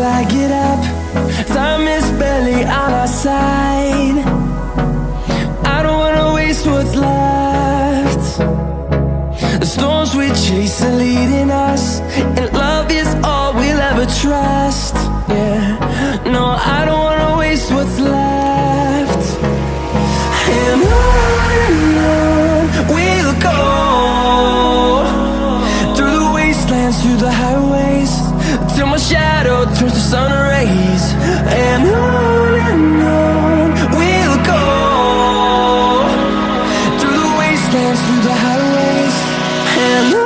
I get up. Time is barely on our side. I don't wanna waste what's left. The storms we chase are leading us, and love is all we'll ever trust. Yeah, no, I don't wanna waste what's left. And on we'll go, through the wastelands, through the highways, till my shadow turns to sun rays. And on we'll go, through the wastelands, through the highways, and on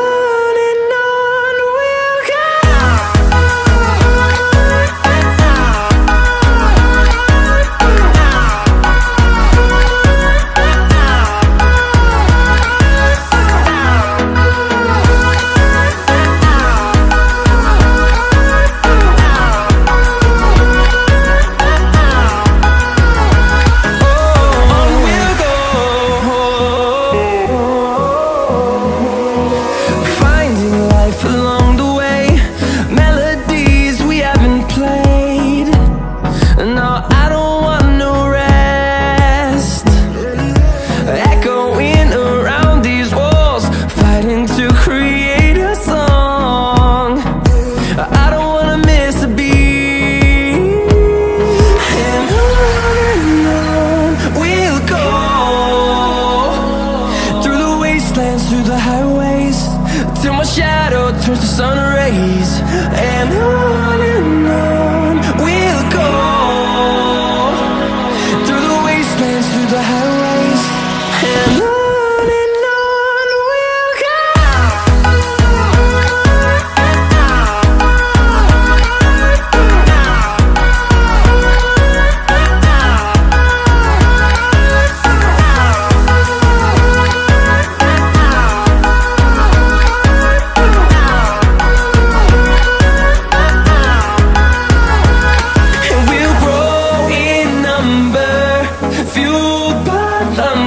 we'll go. Through the highways, till my shadow turns to sun rays. And on we'll go, through the wastelands, through the highways, and on we'll go.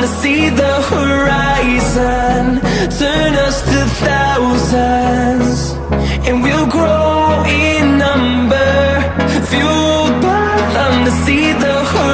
To see the horizon turn us to thousands, and we'll grow in number, fueled by them to see the horizon.